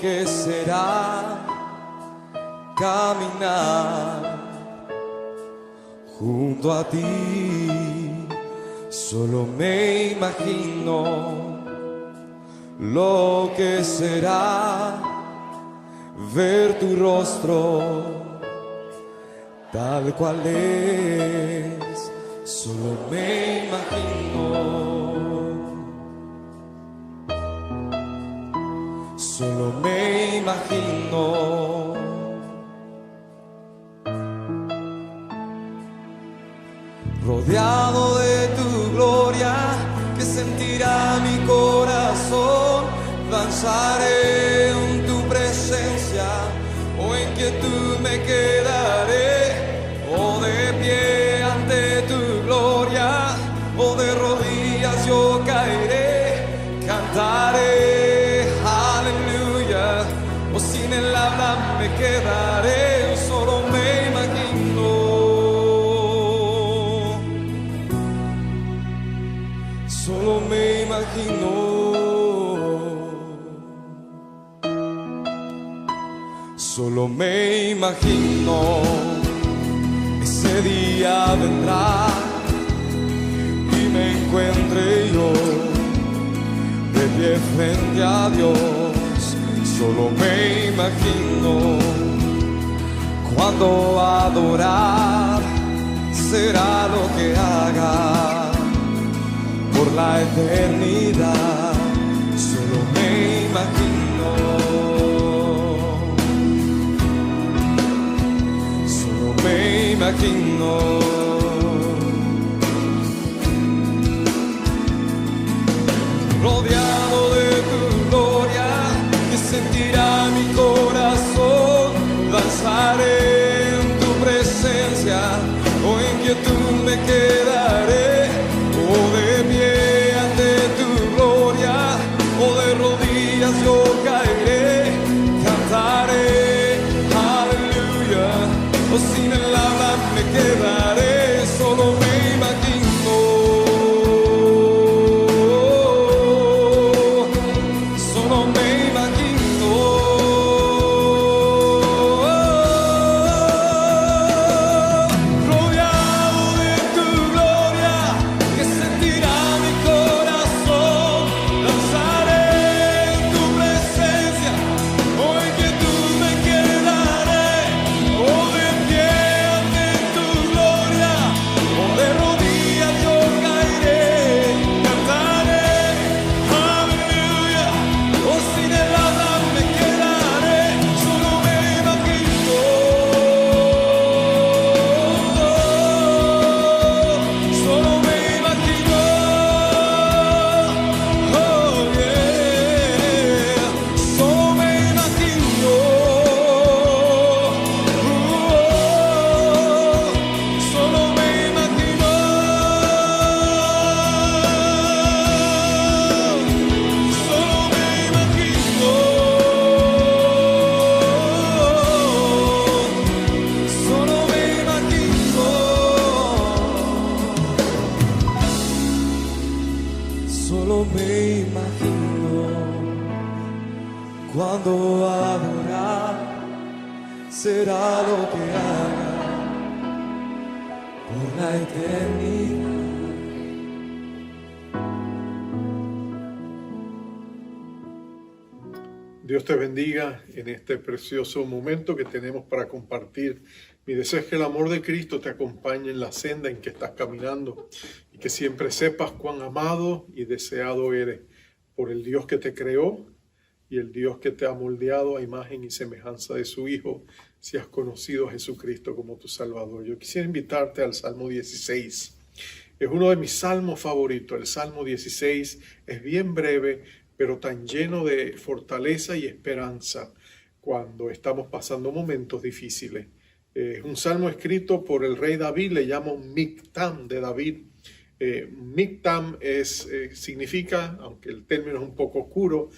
que será caminar junto a ti. Solo me imagino lo que será ver tu rostro tal cual es. Solo me imagino, solo me imagino. Rodeado de tu gloria, que sentirá mi corazón. Danzaré en tu presencia, o en quietud me quedaré, o de pie ante tu gloria, o de rodillas yo caeré. Cantaré, aleluya, o sin el habla me quedaré. Solo me imagino, solo me imagino. Solo me imagino, ese día vendrá y me encuentre yo de pie frente a Dios. Solo me imagino cuando adorar será lo que haga por la eternidad. Solo me imagino, me imagino. Rodeado de tu gloria, que sentirá mi corazón. Danzaré en tu presencia, o en quietud me quedaré, o de pie ante tu gloria, o de rodillas yo caeré. Cantaré, aleluya, o sin el habla me quedaré. Solo me imagino, solo me imagino. Rodeado de tu gloria, que sentirá mi corazón. Danzaré en tu presencia, o en quietud me quedaré, o de pie ante tu gloria, o de rodillas yo caeré. Cantaré, aleluya, o sin el habla me quedaré. Solo me imagino, solo me imagino. Oh yeah, solo me imagino. Solo me imagino, solo me imagino, solo me imagino, solo me imagino cuando adorar será lo que haga por la eternidad. Dios te bendiga en este precioso momento que tenemos para compartir. Mi deseo es que el amor de Cristo te acompañe en la senda en que estás caminando y que siempre sepas cuán amado y deseado eres por el Dios que te creó y el Dios que te ha moldeado a imagen y semejanza de su Hijo, si has conocido a Jesucristo como tu Salvador. Yo quisiera invitarte al Salmo 16. Es uno de mis salmos favoritos. El Salmo 16 es bien breve, pero tan lleno de fortaleza y esperanza cuando estamos pasando momentos difíciles. Es un salmo escrito por el rey David, le llamo Mictam de David. Mictam significa, aunque el término es un poco oscuro,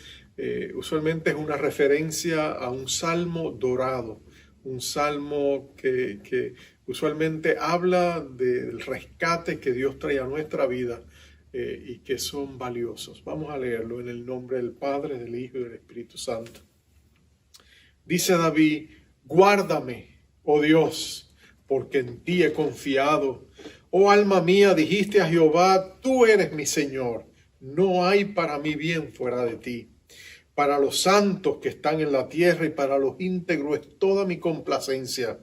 usualmente es una referencia a un salmo dorado, un salmo que usualmente habla del rescate que Dios trae a nuestra vida y que son valiosos. Vamos a leerlo en el nombre del Padre, del Hijo y del Espíritu Santo. Dice David, guárdame, oh Dios, porque en ti he confiado. Oh alma mía, dijiste a Jehová, tú eres mi Señor. No hay para mí bien fuera de ti. Para los santos que están en la tierra y para los íntegros es toda mi complacencia.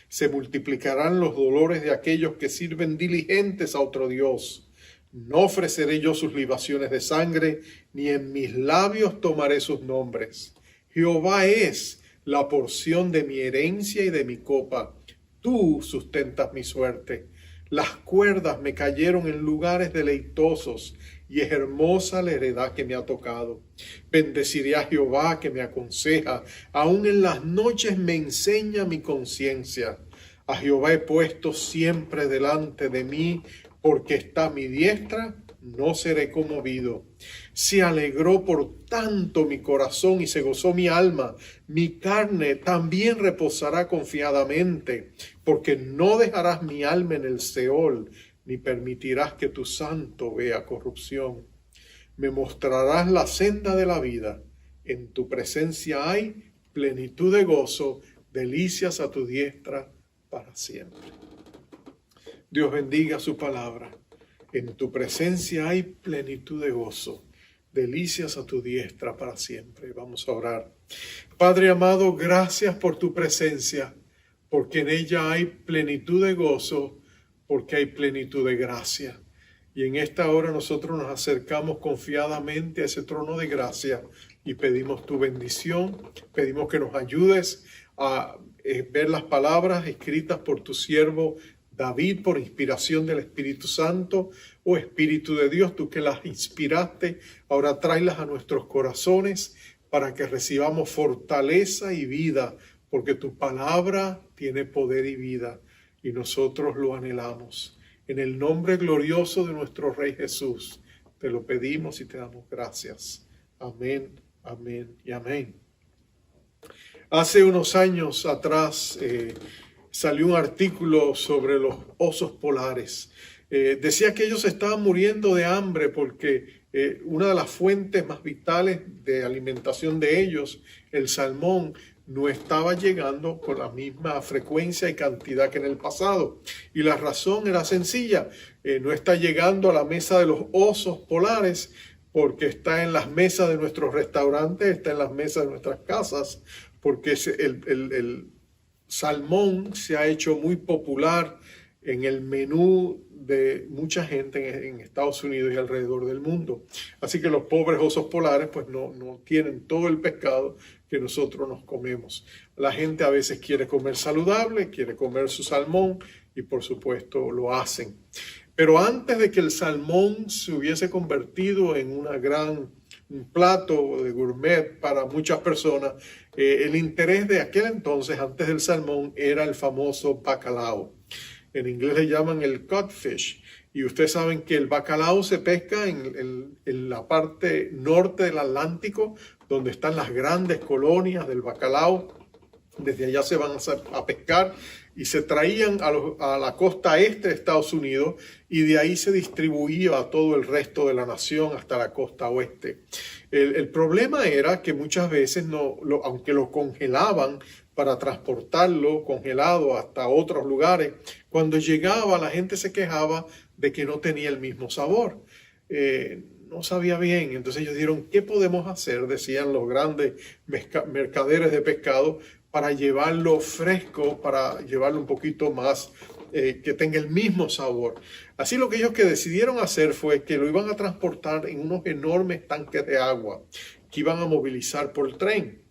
Se multiplicarán los dolores de aquellos que sirven diligentes a otro Dios. No ofreceré yo sus libaciones de sangre, ni en mis labios tomaré sus nombres. Jehová es la porción de mi herencia y de mi copa. Tú sustentas mi suerte. Las cuerdas me cayeron en lugares deleitosos, y es hermosa la heredad que me ha tocado. Bendeciré a Jehová que me aconseja, aun en las noches me enseña mi conciencia. A Jehová he puesto siempre delante de mí, porque está a mi diestra, no seré conmovido. Se alegró por tanto mi corazón y se gozó mi alma. Mi carne también reposará confiadamente, porque no dejarás mi alma en el Seol, ni permitirás que tu santo vea corrupción. Me mostrarás la senda de la vida. En tu presencia hay plenitud de gozo, delicias a tu diestra para siempre. Dios bendiga su palabra. En tu presencia hay plenitud de gozo, delicias a tu diestra para siempre. Vamos a orar. Padre amado, gracias por tu presencia, porque en ella hay plenitud de gozo, porque hay plenitud de gracia. Y en esta hora nosotros nos acercamos confiadamente a ese trono de gracia y pedimos tu bendición, pedimos que nos ayudes a ver las palabras escritas por tu siervo David por inspiración del Espíritu Santo. Oh Espíritu de Dios, tú que las inspiraste, ahora tráelas a nuestros corazones para que recibamos fortaleza y vida, porque tu palabra tiene poder y vida y nosotros lo anhelamos. En el nombre glorioso de nuestro Rey Jesús, te lo pedimos y te damos gracias. Amén, amén y amén. Hace unos años atrás salió un artículo sobre los osos polares. Decía que ellos estaban muriendo de hambre porque una de las fuentes más vitales de alimentación de ellos, el salmón, no estaba llegando con la misma frecuencia y cantidad que en el pasado. Y la razón era sencilla, no está llegando a la mesa de los osos polares porque está en las mesas de nuestros restaurantes, está en las mesas de nuestras casas, porque el salmón se ha hecho muy popular en el menú de mucha gente en Estados Unidos y alrededor del mundo. Así que los pobres osos polares pues no tienen todo el pescado que nosotros nos comemos. La gente a veces quiere comer saludable, quiere comer su salmón y por supuesto lo hacen. Pero antes de que el salmón se hubiese convertido en un plato de gourmet para muchas personas, el interés de aquel entonces, antes del salmón, era el famoso bacalao. En inglés le llaman el codfish. Y ustedes saben que el bacalao se pesca en la parte norte del Atlántico, donde están las grandes colonias del bacalao. Desde allá se van a pescar y se traían a la costa este de Estados Unidos y de ahí se distribuía a todo el resto de la nación hasta la costa oeste. El problema era que muchas veces, aunque lo congelaban para transportarlo congelado hasta otros lugares, cuando llegaba la gente se quejaba de que no tenía el mismo sabor. No sabía bien. Entonces ellos dijeron, ¿qué podemos hacer? Decían los grandes mercaderes de pescado para llevarlo fresco, para llevarlo un poquito más, que tenga el mismo sabor. Así lo que ellos que decidieron hacer fue que lo iban a transportar en unos enormes tanques de agua que iban a movilizar por tren.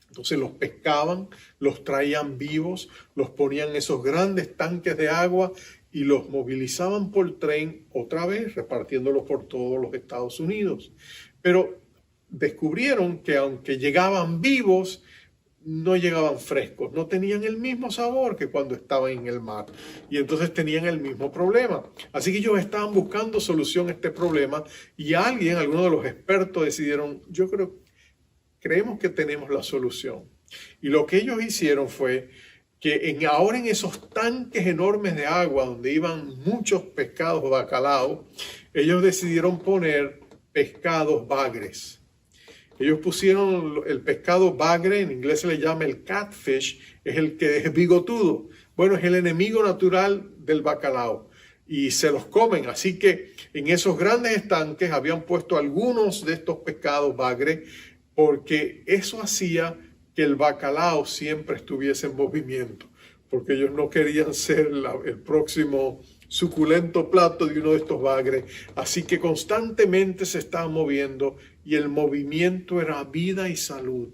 Entonces los pescaban, los traían vivos, los ponían en esos grandes tanques de agua y los movilizaban por tren otra vez, repartiéndolos por todos los Estados Unidos. Pero descubrieron que aunque llegaban vivos, no llegaban frescos, no tenían el mismo sabor que cuando estaban en el mar y entonces tenían el mismo problema. Así que ellos estaban buscando solución a este problema y algunos de los expertos decidieron, creemos que tenemos la solución. Y lo que ellos hicieron fue que ahora en esos tanques enormes de agua donde iban muchos pescados bacalao, ellos decidieron poner pescados bagres. Ellos pusieron el pescado bagre, en inglés se le llama el catfish, es el que es bigotudo. Bueno, es el enemigo natural del bacalao y se los comen. Así que en esos grandes estanques habían puesto algunos de estos pescados bagre porque eso hacía que el bacalao siempre estuviese en movimiento, porque ellos no querían ser el próximo suculento plato de uno de estos bagres. Así que constantemente se estaban moviendo y el movimiento era vida y salud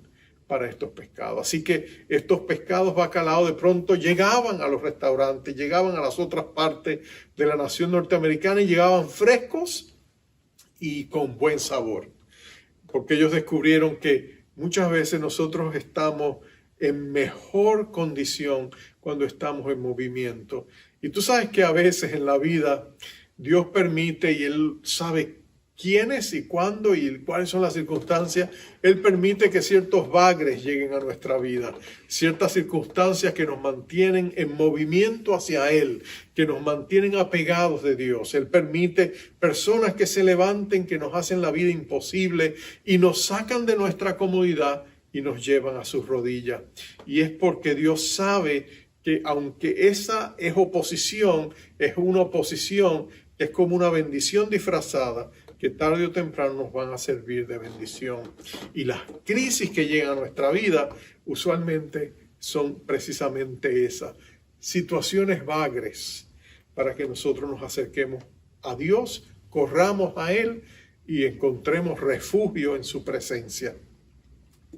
para estos pescados. Así que estos pescados bacalao de pronto llegaban a los restaurantes, llegaban a las otras partes de la nación norteamericana y llegaban frescos y con buen sabor, porque ellos descubrieron que muchas veces nosotros estamos en mejor condición cuando estamos en movimiento. Y tú sabes que a veces en la vida Dios permite, y Él sabe quiénes y cuándo y cuáles son las circunstancias, Él permite que ciertos bagres lleguen a nuestra vida, ciertas circunstancias que nos mantienen en movimiento hacia Él, que nos mantienen apegados de Dios. Él permite personas que se levanten, que nos hacen la vida imposible y nos sacan de nuestra comodidad y nos llevan a sus rodillas. Y es porque Dios sabe que aunque esa es oposición, es una oposición que es como una bendición disfrazada, que tarde o temprano nos van a servir de bendición. Y las crisis que llegan a nuestra vida usualmente son precisamente esas, situaciones bagres, para que nosotros nos acerquemos a Dios, corramos a Él y encontremos refugio en su presencia.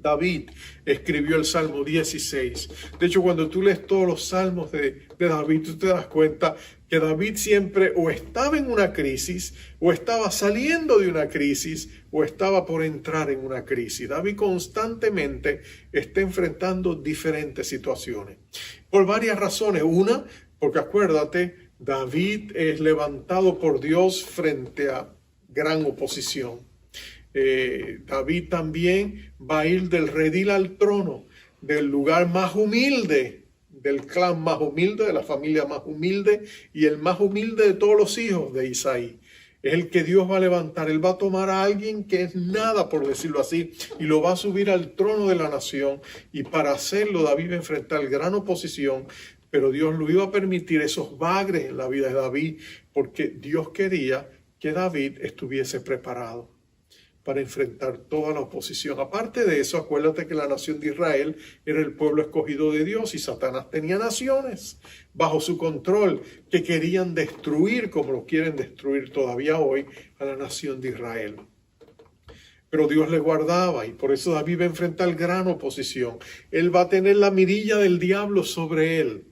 David escribió el Salmo 16. De hecho, cuando tú lees todos los salmos de David, tú te das cuenta que David siempre o estaba en una crisis, o estaba saliendo de una crisis, o estaba por entrar en una crisis. David constantemente está enfrentando diferentes situaciones, por varias razones. Una, porque acuérdate, David es levantado por Dios frente a gran oposición. David también va a ir del redil al trono, del lugar más humilde, del clan más humilde, de la familia más humilde y el más humilde de todos los hijos de Isaí. Es el que Dios va a levantar. Él va a tomar a alguien que es nada, por decirlo así, y lo va a subir al trono de la nación. Y para hacerlo, David va a enfrentar gran oposición, pero Dios lo iba a permitir, esos bagres en la vida de David, porque Dios quería que David estuviese preparado para enfrentar toda la oposición. Aparte de eso, acuérdate que la nación de Israel era el pueblo escogido de Dios y Satanás tenía naciones bajo su control que querían destruir, como lo quieren destruir todavía hoy, a la nación de Israel. Pero Dios le guardaba y por eso David va a enfrentar gran oposición. Él va a tener la mirilla del diablo sobre él,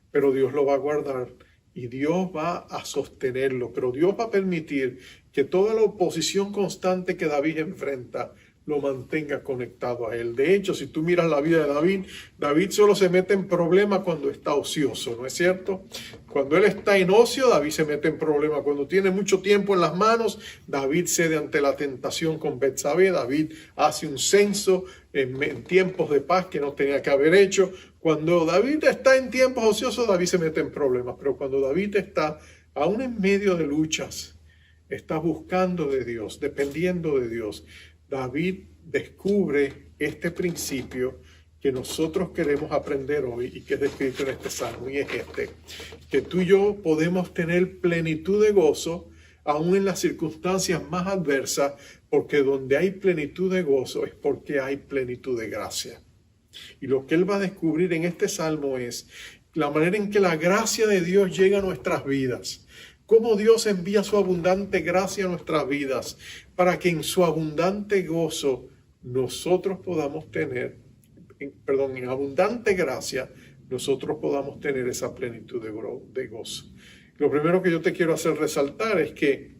pero Dios lo va a guardar y Dios va a sostenerlo, pero Dios va a permitir que toda la oposición constante que David enfrenta lo mantenga conectado a él. De hecho, si tú miras la vida de David, David solo se mete en problemas cuando está ocioso, ¿no es cierto? Cuando él está en ocio, David se mete en problemas. Cuando tiene mucho tiempo en las manos, David cede ante la tentación con Betsabé. David hace un censo en tiempos de paz que no tenía que haber hecho. Cuando David está en tiempos ociosos, David se mete en problemas. Pero cuando David está aún en medio de luchas, está buscando de Dios, dependiendo de Dios, David descubre este principio que nosotros queremos aprender hoy y que es descrito en este salmo, y es que tú y yo podemos tener plenitud de gozo aún en las circunstancias más adversas, porque donde hay plenitud de gozo es porque hay plenitud de gracia. Y lo que él va a descubrir en este salmo es la manera en que la gracia de Dios llega a nuestras vidas. Cómo Dios envía su abundante gracia a nuestras vidas para que en su abundante gozo nosotros podamos tener, en abundante gracia nosotros podamos tener esa plenitud de gozo. Lo primero que yo te quiero hacer resaltar es que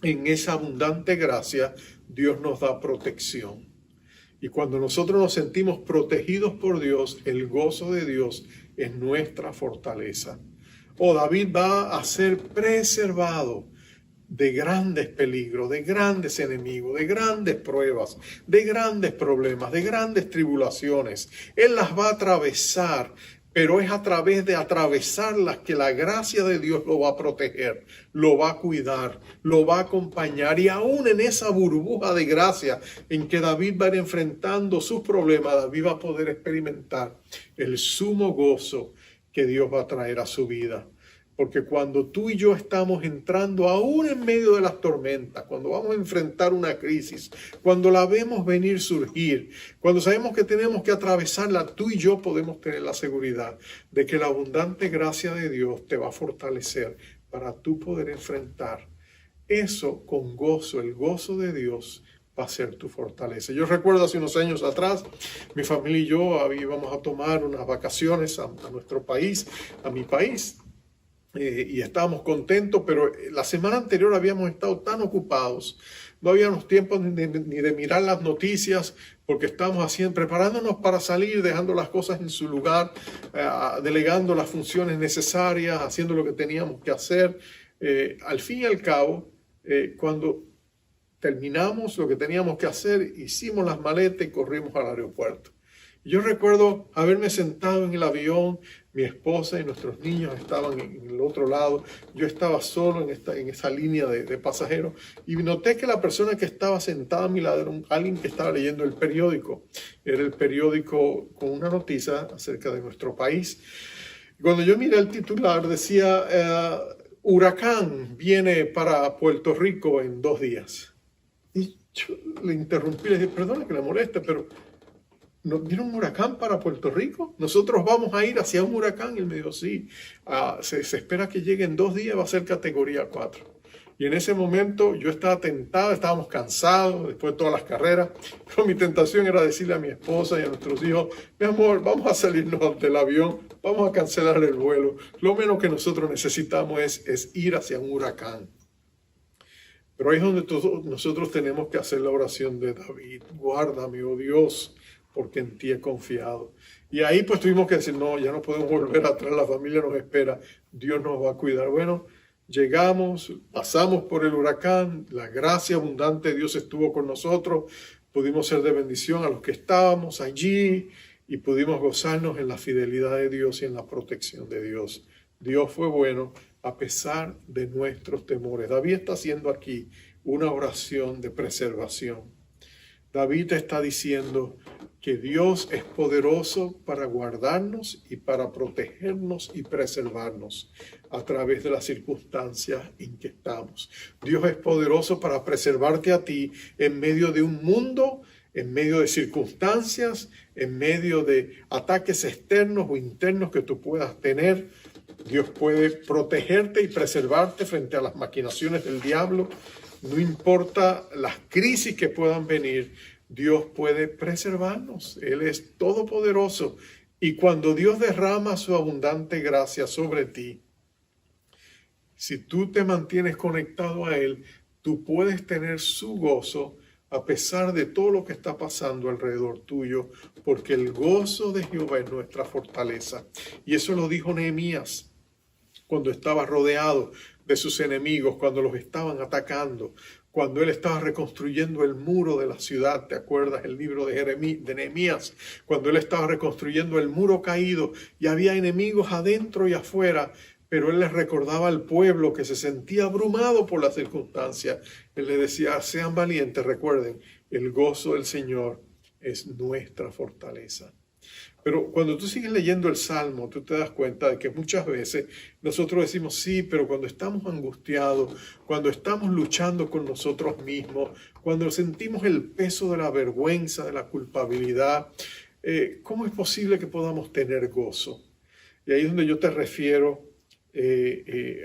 en esa abundante gracia Dios nos da protección. Y cuando nosotros nos sentimos protegidos por Dios, el gozo de Dios es nuestra fortaleza. David va a ser preservado de grandes peligros, de grandes enemigos, de grandes pruebas, de grandes problemas, de grandes tribulaciones. Él las va a atravesar pero es a través de atravesarlas que la gracia de Dios lo va a proteger, lo va a cuidar, lo va a acompañar. Y aún en esa burbuja de gracia en que David va a ir enfrentando sus problemas, David va a poder experimentar el sumo gozo que Dios va a traer a su vida. Porque cuando tú y yo estamos entrando aún en medio de las tormentas, cuando vamos a enfrentar una crisis, cuando la vemos venir surgir, cuando sabemos que tenemos que atravesarla, tú y yo podemos tener la seguridad de que la abundante gracia de Dios te va a fortalecer para tú poder enfrentar eso con gozo. El gozo de Dios va a ser tu fortaleza. Yo recuerdo hace unos años atrás, mi familia y yo íbamos a tomar unas vacaciones a nuestro país, a mi país. Y estábamos contentos, pero la semana anterior habíamos estado tan ocupados, no habíamos tiempo ni de mirar las noticias, porque estábamos preparándonos para salir, dejando las cosas en su lugar, delegando las funciones necesarias, haciendo lo que teníamos que hacer. Al fin y al cabo, cuando terminamos lo que teníamos que hacer, hicimos las maletas y corrimos al aeropuerto. Yo recuerdo haberme sentado en el avión, mi esposa y nuestros niños estaban en el otro lado, yo estaba solo en esa línea de pasajeros y noté que la persona que estaba sentada a mi lado era alguien que estaba leyendo el periódico. Era el periódico con una noticia acerca de nuestro país. Cuando yo miré el titular decía, huracán viene para Puerto Rico en 2 días. Y yo le interrumpí, le dije, perdona que le moleste, pero ¿nos dieron un huracán para Puerto Rico? ¿Nosotros vamos a ir hacia un huracán? Y él me dijo, sí, se espera que llegue en 2 días, va a ser categoría 4. Y en ese momento yo estaba tentado, estábamos cansados después de todas las carreras, pero mi tentación era decirle a mi esposa y a nuestros hijos, mi amor, vamos a salirnos del avión, vamos a cancelar el vuelo. Lo menos que nosotros necesitamos es ir hacia un huracán. Pero ahí es donde nosotros tenemos que hacer la oración de David. Guárdame, oh Dios, porque en ti he confiado. Y ahí pues tuvimos que decir, no, ya no podemos volver atrás, la familia nos espera, Dios nos va a cuidar. Bueno, llegamos, pasamos por el huracán, la gracia abundante de Dios estuvo con nosotros, pudimos ser de bendición a los que estábamos allí y pudimos gozarnos en la fidelidad de Dios y en la protección de Dios. Dios fue bueno a pesar de nuestros temores. David está haciendo aquí una oración de preservación. David está diciendo que Dios es poderoso para guardarnos y para protegernos y preservarnos a través de las circunstancias en que estamos. Dios es poderoso para preservarte a ti en medio de un mundo, en medio de circunstancias, en medio de ataques externos o internos que tú puedas tener. Dios puede protegerte y preservarte frente a las maquinaciones del diablo. No importa las crisis que puedan venir, Dios puede preservarnos. Él es todopoderoso. Y cuando Dios derrama su abundante gracia sobre ti, si tú te mantienes conectado a Él, tú puedes tener su gozo a pesar de todo lo que está pasando alrededor tuyo, porque el gozo de Jehová es nuestra fortaleza. Y eso lo dijo Nehemías cuando estaba rodeado de sus enemigos, cuando los estaban atacando, cuando él estaba reconstruyendo el muro de la ciudad. ¿Te acuerdas el libro de Nehemías? Cuando él estaba reconstruyendo el muro caído y había enemigos adentro y afuera, pero él les recordaba al pueblo que se sentía abrumado por las circunstancias. Él le decía, sean valientes, recuerden, el gozo del Señor es nuestra fortaleza. Pero cuando tú sigues leyendo el Salmo, tú te das cuenta de que muchas veces nosotros decimos, sí, pero cuando estamos angustiados, cuando estamos luchando con nosotros mismos, cuando sentimos el peso de la vergüenza, de la culpabilidad, ¿cómo es posible que podamos tener gozo? Y ahí es donde yo te refiero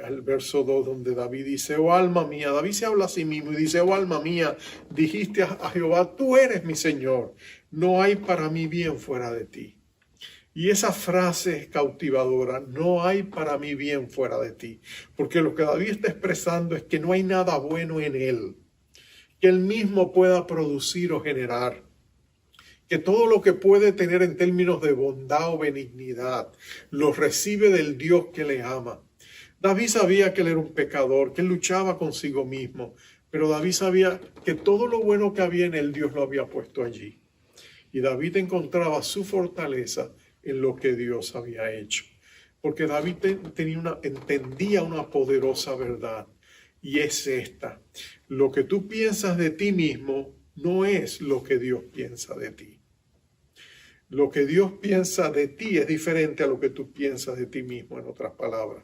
al verso 2, donde David dice, oh alma mía, David se habla a sí mismo y dice, oh alma mía, dijiste a Jehová, tú eres mi Señor, no hay para mí bien fuera de ti. Y esa frase es cautivadora, no hay para mí bien fuera de ti, porque lo que David está expresando es que no hay nada bueno en él, que él mismo pueda producir o generar, que todo lo que puede tener en términos de bondad o benignidad, lo recibe del Dios que le ama. David sabía que él era un pecador, que él luchaba consigo mismo, pero David sabía que todo lo bueno que había en él, Dios lo había puesto allí. Y David encontraba su fortaleza en lo que Dios había hecho. Porque David entendía una poderosa verdad, y es esta: lo que tú piensas de ti mismo no es lo que Dios piensa de ti. Lo que Dios piensa de ti es diferente a lo que tú piensas de ti mismo, en otras palabras.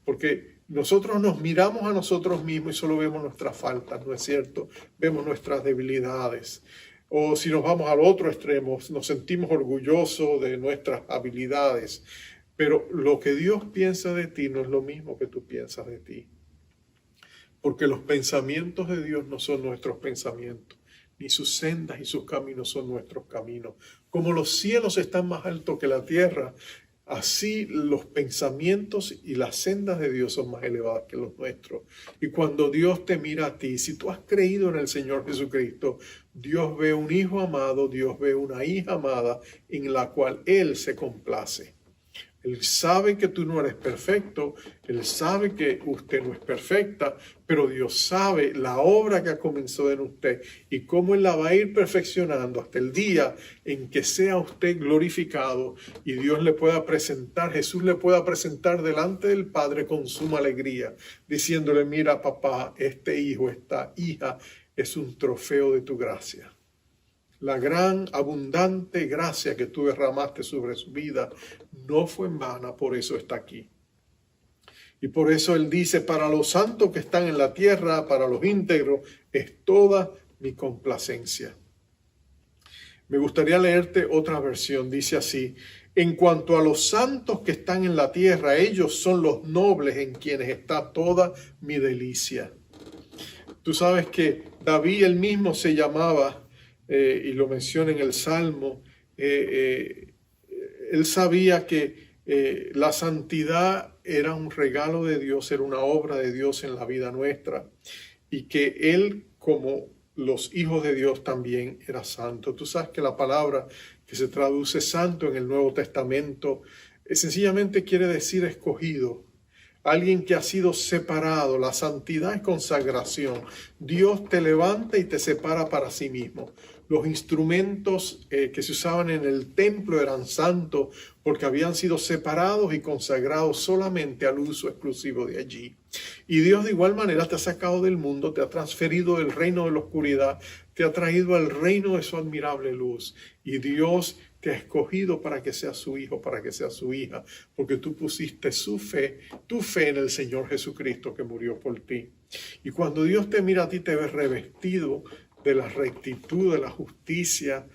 Porque nosotros nos miramos a nosotros mismos y solo vemos nuestras faltas, ¿no es cierto? Vemos nuestras debilidades. O si nos vamos al otro extremo, nos sentimos orgullosos de nuestras habilidades. Pero lo que Dios piensa de ti no es lo mismo que tú piensas de ti. Porque los pensamientos de Dios no son nuestros pensamientos, ni sus sendas y sus caminos son nuestros caminos. Como los cielos están más altos que la tierra, así los pensamientos y las sendas de Dios son más elevadas que los nuestros. Y cuando Dios te mira a ti, si tú has creído en el Señor Jesucristo, Dios ve un hijo amado, Dios ve una hija amada en la cual Él se complace. Él sabe que tú no eres perfecto, Él sabe que usted no es perfecta, pero Dios sabe la obra que ha comenzado en usted y cómo Él la va a ir perfeccionando hasta el día en que sea usted glorificado y Dios le pueda presentar, Jesús le pueda presentar delante del Padre con suma alegría, diciéndole: mira, papá, este hijo, esta hija es un trofeo de tu gracia. La gran, abundante gracia que tú derramaste sobre su vida no fue en vana, por eso está aquí. Y por eso Él dice: para los santos que están en la tierra, para los íntegros, es toda mi complacencia. Me gustaría leerte otra versión, dice así: en cuanto a los santos que están en la tierra, ellos son los nobles en quienes está toda mi delicia. Tú sabes que David él mismo se llamaba, y lo menciona en el Salmo, él sabía que la santidad era un regalo de Dios, era una obra de Dios en la vida nuestra, y que él, como los hijos de Dios, también era santo. Tú sabes que la palabra que se traduce santo en el Nuevo Testamento sencillamente quiere decir escogido. Alguien que ha sido separado. La santidad es consagración. Dios te levanta y te separa para sí mismo. Los instrumentos que se usaban en el templo eran santos porque habían sido separados y consagrados solamente al uso exclusivo de allí. Y Dios de igual manera te ha sacado del mundo, te ha transferido del reino de la oscuridad, te ha traído al reino de su admirable luz. Y Dios te ha escogido para que seas su hijo, para que seas su hija, porque tú pusiste tu fe en el Señor Jesucristo que murió por ti. Y cuando Dios te mira a ti, te ves revestido de la rectitud, de la justicia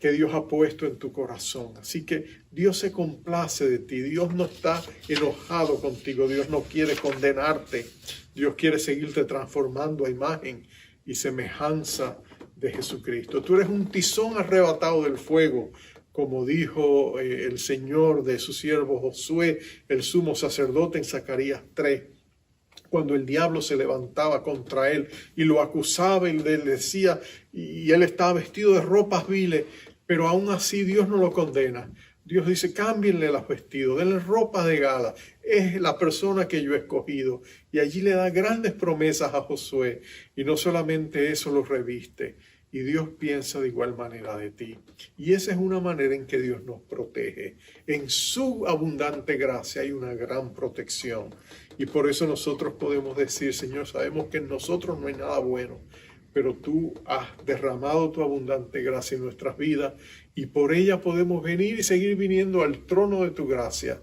que Dios ha puesto en tu corazón. Así que Dios se complace de ti. Dios no está enojado contigo. Dios no quiere condenarte. Dios quiere seguirte transformando a imagen y semejanza de Jesucristo. Tú eres un tizón arrebatado del fuego, como dijo el Señor de su siervo Josué, el sumo sacerdote, en Zacarías 3. Cuando el diablo se levantaba contra él y lo acusaba y le decía, y él estaba vestido de ropas viles, pero aún así Dios no lo condena. Dios dice: cámbienle los vestidos, denle ropa de gala. Es la persona que yo he escogido. Y allí le da grandes promesas a Josué. Y no solamente eso, lo reviste. Y Dios piensa de igual manera de ti. Y esa es una manera en que Dios nos protege. En su abundante gracia hay una gran protección. Y por eso nosotros podemos decir: Señor, sabemos que en nosotros no hay nada bueno, pero tú has derramado tu abundante gracia en nuestras vidas y por ella podemos venir y seguir viniendo al trono de tu gracia,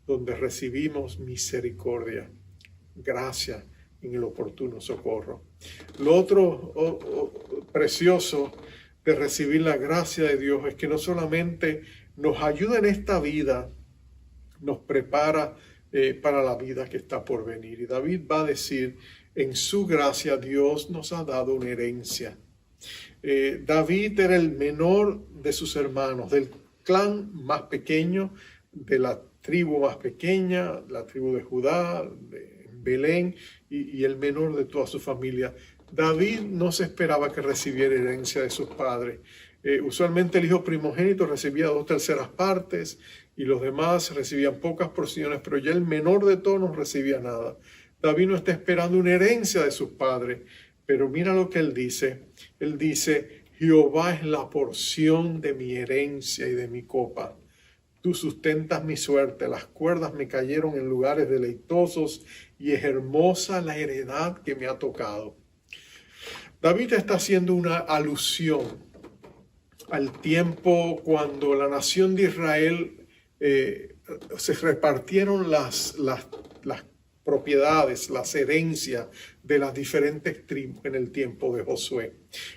donde recibimos misericordia, gracia en el oportuno socorro. Lo otro precioso de recibir la gracia de Dios es que no solamente nos ayuda en esta vida, nos prepara para la vida que está por venir. Y David va a decir: en su gracia Dios nos ha dado una herencia. David era el menor de sus hermanos, del clan más pequeño, de la tribu más pequeña, la tribu de Judá, de Belén, y el menor de toda su familia. David no se esperaba que recibiera herencia de sus padres. Usualmente el hijo primogénito recibía 2/3 partes y los demás recibían pocas porciones, pero ya el menor de todos no recibía nada. David no está esperando una herencia de sus padres, pero mira lo que él dice. Él dice: Jehová es la porción de mi herencia y de mi copa. Tú sustentas mi suerte, las cuerdas me cayeron en lugares deleitosos y es hermosa la heredad que me ha tocado. David está haciendo una alusión al tiempo cuando la nación de Israel se repartieron las propiedades, las herencias de las diferentes tribus en el tiempo de Josué.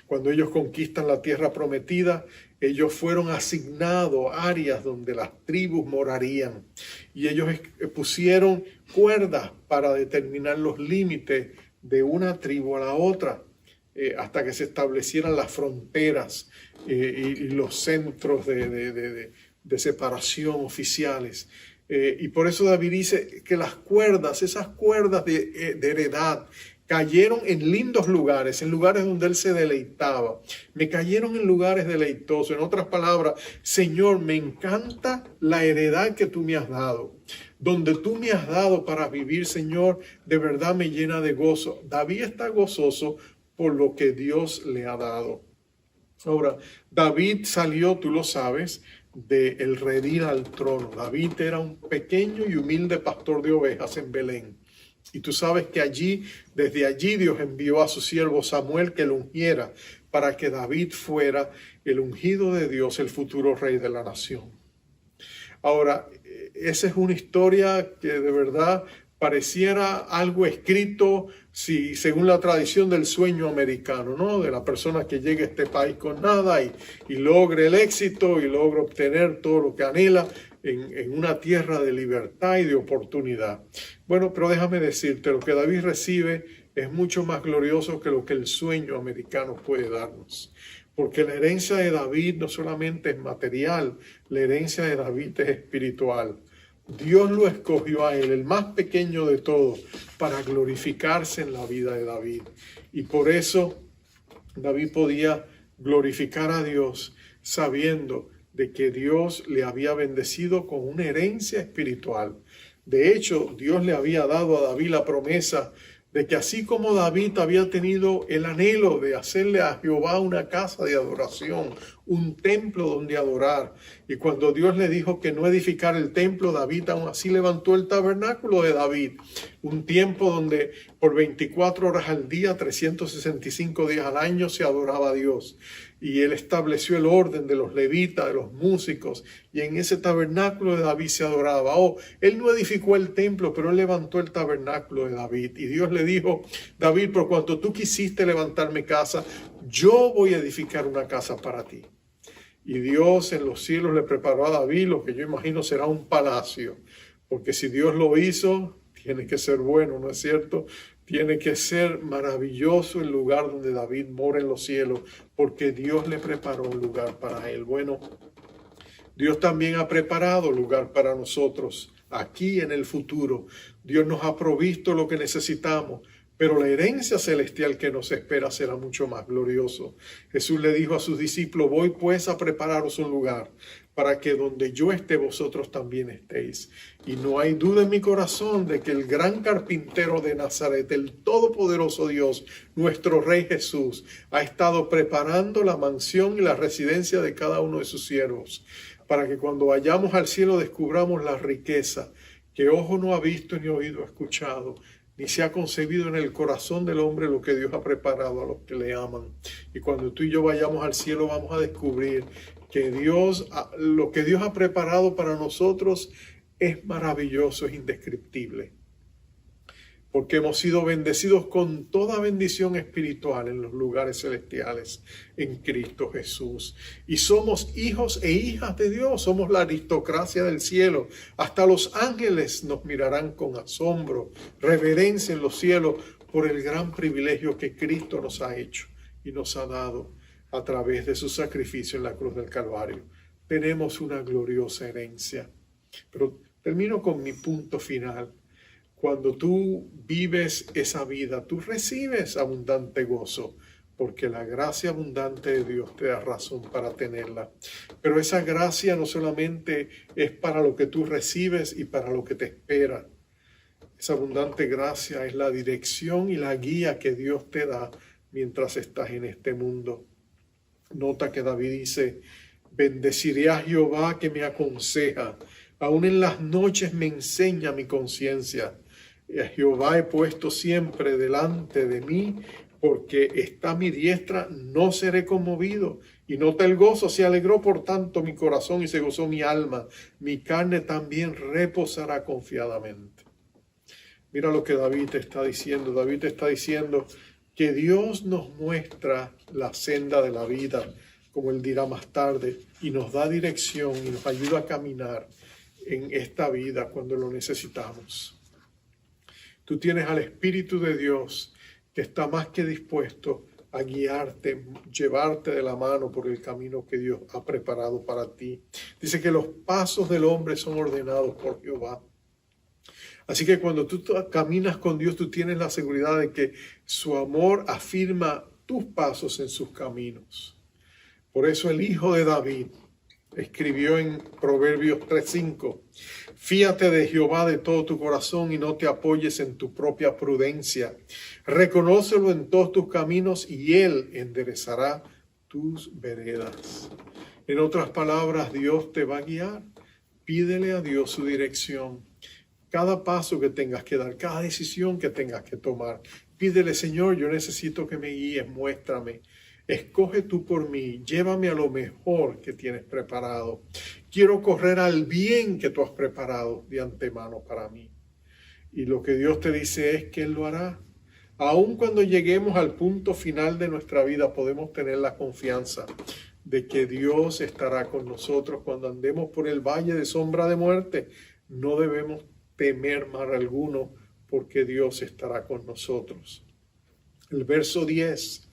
Cuando ellos conquistan la tierra prometida, ellos fueron asignados áreas donde las tribus morarían y ellos pusieron cuerdas para determinar los límites de una tribu a la otra hasta que se establecieran las fronteras y los centros de separación oficiales. Y por eso David dice que las cuerdas, esas cuerdas de heredad, cayeron en lindos lugares, en lugares donde él se deleitaba. Me cayeron en lugares deleitosos. En otras palabras, Señor, me encanta la heredad que tú me has dado. Donde tú me has dado para vivir, Señor, de verdad me llena de gozo. David está gozoso por lo que Dios le ha dado. Ahora, David salió, tú lo sabes, del redil al trono. David era un pequeño y humilde pastor de ovejas en Belén. Y tú sabes que desde allí Dios envió a su siervo Samuel que lo ungiera para que David fuera el ungido de Dios, el futuro rey de la nación. Ahora, esa es una historia que de verdad pareciera algo escrito según la tradición del sueño americano, ¿no? De la persona que llega a este país con nada y logre el éxito y logra obtener todo lo que anhela en una tierra de libertad y de oportunidad. Bueno, pero déjame decirte, lo que David recibe es mucho más glorioso que lo que el sueño americano puede darnos. Porque la herencia de David no solamente es material, la herencia de David es espiritual. Dios lo escogió a él, el más pequeño de todos, para glorificarse en la vida de David. Y por eso David podía glorificar a Dios sabiendo de que Dios le había bendecido con una herencia espiritual. De hecho, Dios le había dado a David la promesa de que así como David había tenido el anhelo de hacerle a Jehová una casa de adoración, un templo donde adorar, y cuando Dios le dijo que no edificara el templo, David aún así levantó el tabernáculo de David, un tiempo donde por 24 horas al día, 365 días al año se adoraba a Dios. Y él estableció el orden de los levitas, de los músicos, y en ese tabernáculo de David se adoraba. Él no edificó el templo, pero él levantó el tabernáculo de David. Y Dios le dijo, David, por cuanto tú quisiste levantar mi casa, yo voy a edificar una casa para ti. Y Dios en los cielos le preparó a David lo que yo imagino será un palacio. Porque si Dios lo hizo, tiene que ser bueno, ¿no es cierto? Tiene que ser maravilloso el lugar donde David mora en los cielos, porque Dios le preparó un lugar para él. Bueno, Dios también ha preparado lugar para nosotros aquí en el futuro. Dios nos ha provisto lo que necesitamos, pero la herencia celestial que nos espera será mucho más glorioso. Jesús le dijo a sus discípulos, voy pues a prepararos un lugar para que donde yo esté vosotros también estéis. Y no hay duda en mi corazón de que el gran carpintero de Nazaret, el todopoderoso Dios, nuestro Rey Jesús, ha estado preparando la mansión y la residencia de cada uno de sus siervos, para que cuando vayamos al cielo descubramos la riqueza que ojo no ha visto ni oído ha escuchado, ni se ha concebido en el corazón del hombre lo que Dios ha preparado a los que le aman. Y cuando tú y yo vayamos al cielo vamos a descubrir que lo que Dios ha preparado para nosotros es maravilloso, es indescriptible. Porque hemos sido bendecidos con toda bendición espiritual en los lugares celestiales en Cristo Jesús. Y somos hijos e hijas de Dios, somos la aristocracia del cielo. Hasta los ángeles nos mirarán con asombro, reverencia en los cielos por el gran privilegio que Cristo nos ha hecho y nos ha dado a través de su sacrificio en la cruz del Calvario. Tenemos una gloriosa herencia. Pero termino con mi punto final. Cuando tú vives esa vida, tú recibes abundante gozo, porque la gracia abundante de Dios te da razón para tenerla. Pero esa gracia no solamente es para lo que tú recibes y para lo que te espera. Esa abundante gracia es la dirección y la guía que Dios te da mientras estás en este mundo. Nota que David dice, bendeciré a Jehová que me aconseja, aún en las noches me enseña mi conciencia. Y a Jehová he puesto siempre delante de mí, porque está a mi diestra, no seré conmovido. Y nota el gozo, se alegró por tanto mi corazón y se gozó mi alma. Mi carne también reposará confiadamente. Mira lo que David te está diciendo. David te está diciendo que Dios nos muestra la senda de la vida, como él dirá más tarde, y nos da dirección y nos ayuda a caminar en esta vida cuando lo necesitamos. Tú tienes al Espíritu de Dios que está más que dispuesto a guiarte, llevarte de la mano por el camino que Dios ha preparado para ti. Dice que los pasos del hombre son ordenados por Jehová. Así que cuando tú caminas con Dios, tú tienes la seguridad de que su amor afirma tus pasos en sus caminos. Por eso el hijo de David escribió en Proverbios 3:5, fíate de Jehová de todo tu corazón y no te apoyes en tu propia prudencia. Reconócelo en todos tus caminos y él enderezará tus veredas. En otras palabras, Dios te va a guiar. Pídele a Dios su dirección. Cada paso que tengas que dar, cada decisión que tengas que tomar, pídele, Señor, yo necesito que me guíes, muéstrame. Escoge tú por mí, llévame a lo mejor que tienes preparado. Quiero correr al bien que tú has preparado de antemano para mí. Y lo que Dios te dice es que Él lo hará. Aun cuando lleguemos al punto final de nuestra vida, podemos tener la confianza de que Dios estará con nosotros cuando andemos por el valle de sombra de muerte. No debemos temer mal alguno porque Dios estará con nosotros. El verso 10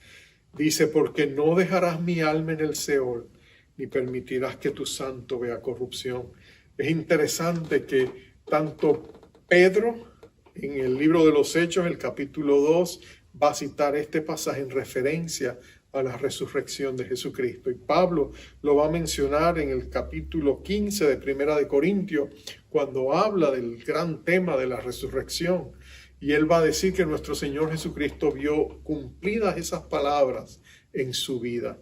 dice, porque no dejarás mi alma en el Seol, ni permitirás que tu santo vea corrupción. Es interesante que tanto Pedro, en el libro de los Hechos, el capítulo 2, va a citar este pasaje en referencia a la resurrección de Jesucristo. Y Pablo lo va a mencionar en el capítulo 15 de Primera de Corintios, cuando habla del gran tema de la resurrección. Y él va a decir que nuestro Señor Jesucristo vio cumplidas esas palabras en su vida.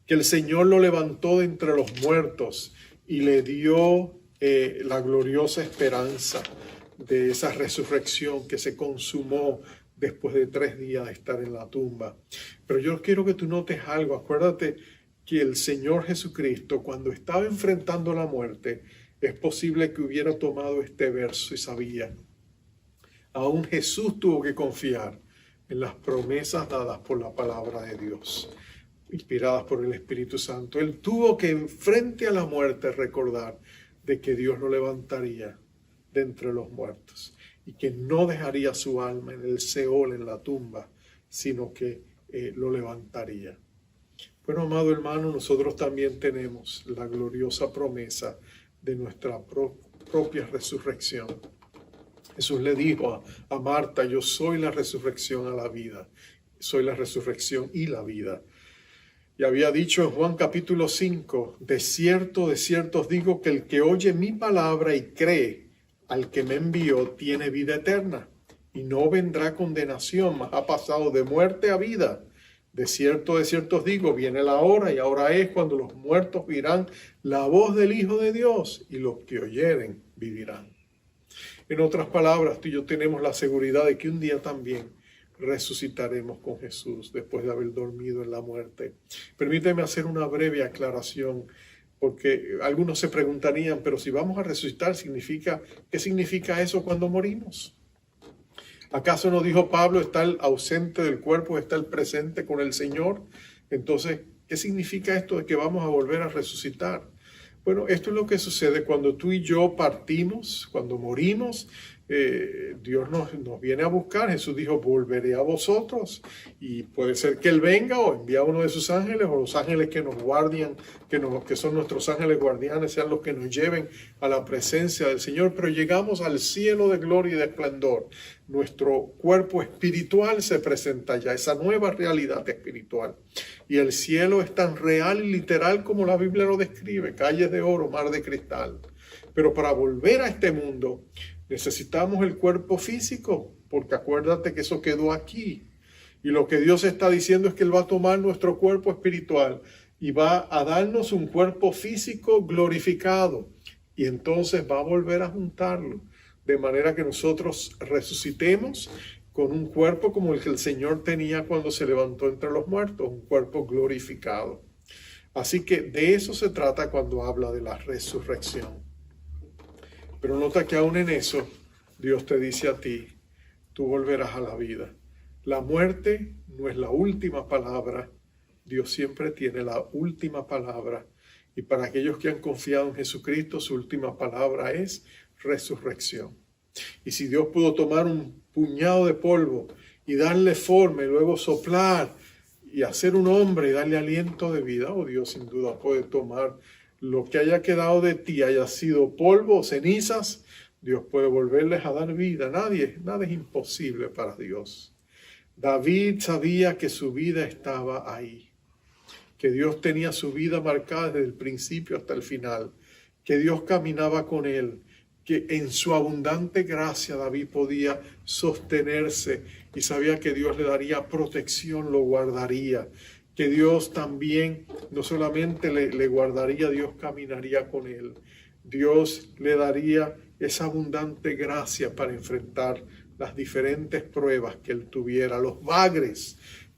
Que el Señor lo levantó de entre los muertos y le dio la gloriosa esperanza de esa resurrección que se consumó después de 3 días de estar en la tumba. Pero yo quiero que tú notes algo. Acuérdate que el Señor Jesucristo, cuando estaba enfrentando la muerte, es posible que hubiera tomado este verso y sabía. Aún Jesús tuvo que confiar en las promesas dadas por la palabra de Dios, inspiradas por el Espíritu Santo. Él tuvo que, frente a la muerte, recordar de que Dios lo levantaría de entre los muertos y que no dejaría su alma en el Seol, en la tumba, sino que lo levantaría. Bueno, amado hermano, nosotros también tenemos la gloriosa promesa de nuestra propia resurrección. Jesús le dijo a Marta, yo soy la resurrección a la vida, soy la resurrección y la vida. Y había dicho en Juan capítulo 5, de cierto os digo que el que oye mi palabra y cree al que me envió tiene vida eterna y no vendrá condenación, mas ha pasado de muerte a vida. De cierto os digo, viene la hora y ahora es cuando los muertos oirán la voz del Hijo de Dios y los que oyeren vivirán. En otras palabras, tú y yo tenemos la seguridad de que un día también resucitaremos con Jesús después de haber dormido en la muerte. Permíteme hacer una breve aclaración, porque algunos se preguntarían, pero si vamos a resucitar, ¿qué significa eso cuando morimos? ¿Acaso no dijo Pablo, está el ausente del cuerpo, está el presente con el Señor? Entonces, ¿qué significa esto de que vamos a volver a resucitar? Bueno, esto es lo que sucede cuando tú y yo partimos, cuando morimos. Dios nos viene a buscar. Jesús dijo, volveré a vosotros. Y puede ser que Él venga o envía a uno de sus ángeles, o los ángeles que nos guardian, que son nuestros ángeles guardianes, sean los que nos lleven a la presencia del Señor. Pero llegamos al cielo de gloria y de esplendor. Nuestro cuerpo espiritual se presenta ya, esa nueva realidad espiritual. Y el cielo es tan real y literal como la Biblia lo describe, calles de oro, mar de cristal. Pero para volver a este mundo necesitamos el cuerpo físico, porque acuérdate que eso quedó aquí. Y lo que Dios está diciendo es que Él va a tomar nuestro cuerpo espiritual y va a darnos un cuerpo físico glorificado. Y entonces va a volver a juntarlo, de manera que nosotros resucitemos con un cuerpo como el que el Señor tenía cuando se levantó entre los muertos, un cuerpo glorificado. Así que de eso se trata cuando habla de la resurrección. Pero nota que aún en eso, Dios te dice a ti, tú volverás a la vida. La muerte no es la última palabra. Dios siempre tiene la última palabra. Y para aquellos que han confiado en Jesucristo, su última palabra es resurrección. Y si Dios pudo tomar un puñado de polvo y darle forma y luego soplar y hacer un hombre y darle aliento de vida, Dios sin duda puede tomar lo que haya quedado de ti, haya sido polvo o cenizas, Dios puede volverles a dar vida. Nada es imposible para Dios. David sabía que su vida estaba ahí, que Dios tenía su vida marcada desde el principio hasta el final, que Dios caminaba con él, que en su abundante gracia David podía sostenerse y sabía que Dios le daría protección, lo guardaría, que Dios también no solamente le guardaría, Dios caminaría con él. Dios le daría esa abundante gracia para enfrentar las diferentes pruebas que él tuviera, los bagres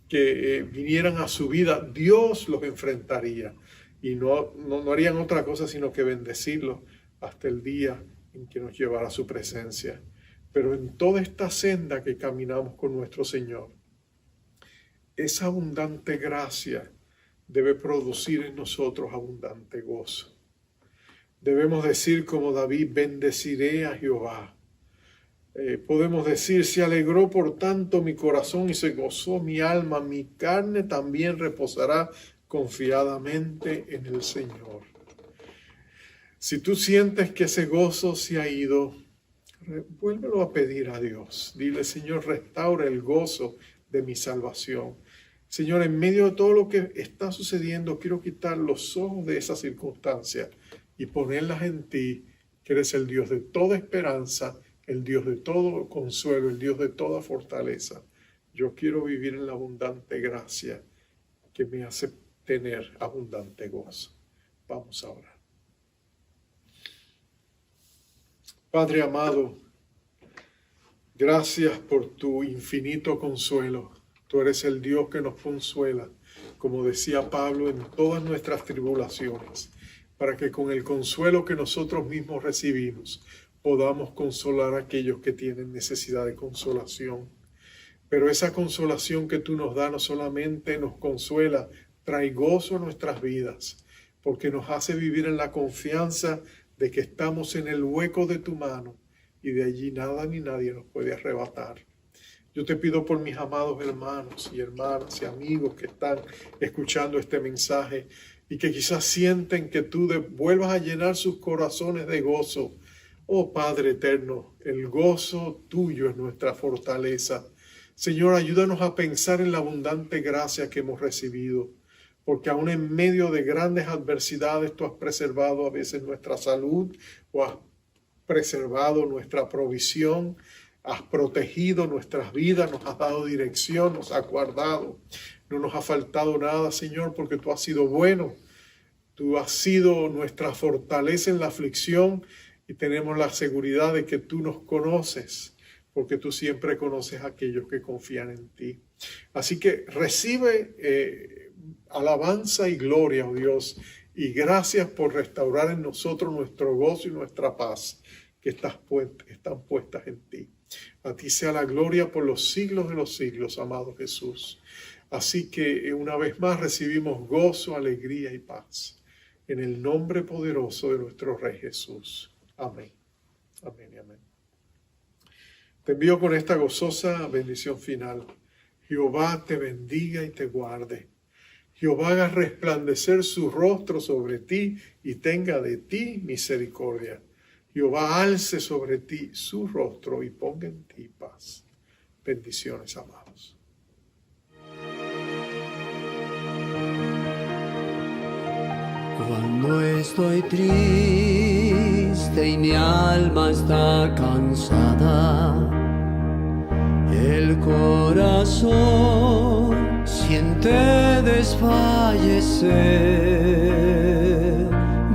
que vinieran a su vida, Dios los enfrentaría y no harían otra cosa sino que bendecirlos hasta el día en que nos llevará a su presencia. Pero en toda esta senda que caminamos con nuestro Señor, esa abundante gracia debe producir en nosotros abundante gozo. Debemos decir como David, bendeciré a Jehová. Podemos decir, se alegró por tanto mi corazón y se gozó mi alma, mi carne también reposará confiadamente en el Señor. Si tú sientes que ese gozo se ha ido, vuélvelo a pedir a Dios. Dile, Señor, restaura el gozo de mi salvación. Señor, en medio de todo lo que está sucediendo, quiero quitar los ojos de esas circunstancias y ponerlas en ti, que eres el Dios de toda esperanza, el Dios de todo consuelo, el Dios de toda fortaleza. Yo quiero vivir en la abundante gracia que me hace tener abundante gozo. Vamos a orar. Padre amado, gracias por tu infinito consuelo. Tú eres el Dios que nos consuela, como decía Pablo, en todas nuestras tribulaciones, para que con el consuelo que nosotros mismos recibimos, podamos consolar a aquellos que tienen necesidad de consolación. Pero esa consolación que tú nos das no solamente nos consuela, trae gozo a nuestras vidas, porque nos hace vivir en la confianza de que estamos en el hueco de tu mano y de allí nada ni nadie nos puede arrebatar. Yo te pido por mis amados hermanos y hermanas y amigos que están escuchando este mensaje y que quizás sienten que tú vuelvas a llenar sus corazones de gozo. Oh Padre eterno, el gozo tuyo es nuestra fortaleza. Señor, ayúdanos a pensar en la abundante gracia que hemos recibido, porque aún en medio de grandes adversidades tú has preservado a veces nuestra salud o has preservado nuestra provisión, has protegido nuestras vidas, nos has dado dirección, nos has guardado. No nos ha faltado nada, Señor, porque tú has sido bueno. Tú has sido nuestra fortaleza en la aflicción y tenemos la seguridad de que tú nos conoces, porque tú siempre conoces a aquellos que confían en ti. Así que recibe alabanza y gloria, oh Dios, y gracias por restaurar en nosotros nuestro gozo y nuestra paz que están puestas en ti. A ti sea la gloria por los siglos de los siglos, amado Jesús. Así que una vez más recibimos gozo, alegría y paz en el nombre poderoso de nuestro Rey Jesús. Amén. Amén y amén. Te envío con esta gozosa bendición final. Jehová te bendiga y te guarde. Jehová haga resplandecer su rostro sobre ti y tenga de ti misericordia. Jehová alce sobre ti su rostro y ponga en ti paz. Bendiciones, amados. Cuando estoy triste y mi alma está cansada, El corazón siente desfallecer.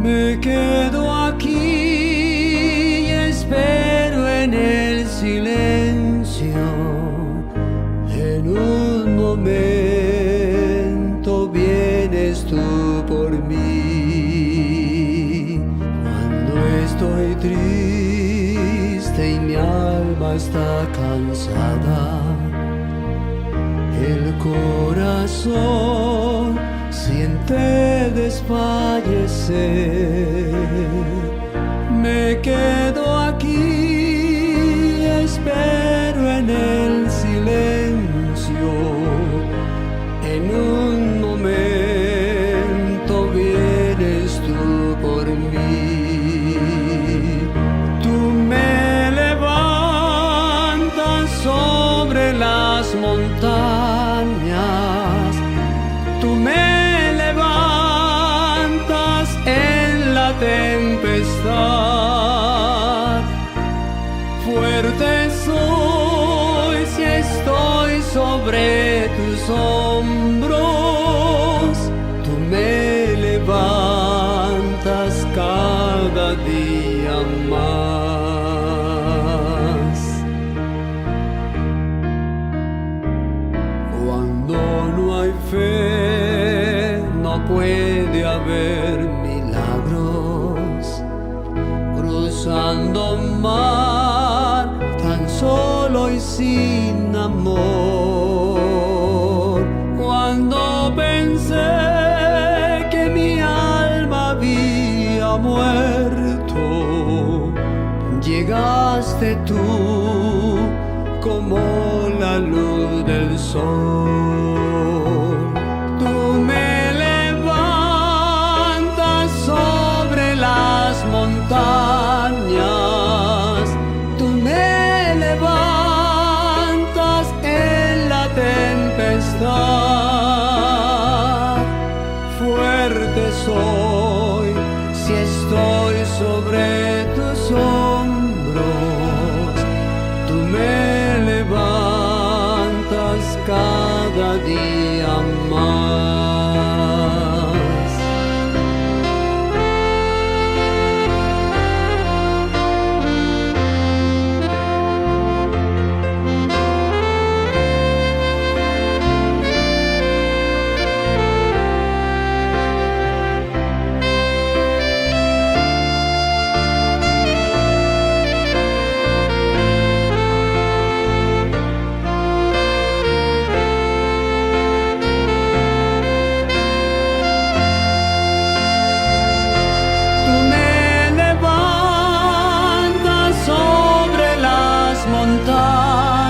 Me quedo aquí y espero en el silencio. En un momento vienes tú por mí. Cuando estoy triste y mi alma está cansada, el corazón siente desfallecer. Me quedo aquí y espero en el silencio. En un momento vienes tú por mí. Tú me levantas sobre las montañas. Tú me levantas en la tempestad. Fuerte soy si estoy sobre tus hombros. Tú me levantas cada día más. Cuando no hay fe, no puede haber milagros. Cruzando mar tan solo y sin amor. Cuando pensé que mi alma había muerto, llegaste tú como la luz del sol. Tú me levantas sobre las montañas. Tú me levantas en la tempestad. Fuerte soy si estoy sobre tus hombros. Tú me levantas cada día más.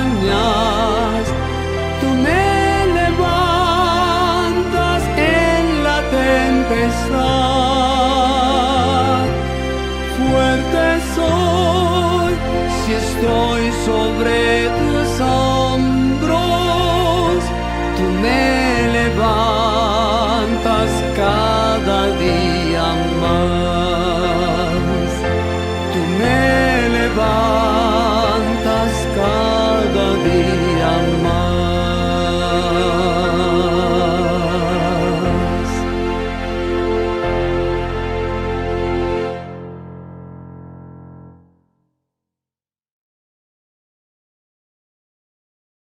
Montañas, tú me levantas en la tempestad. Fuerte soy si estoy sobre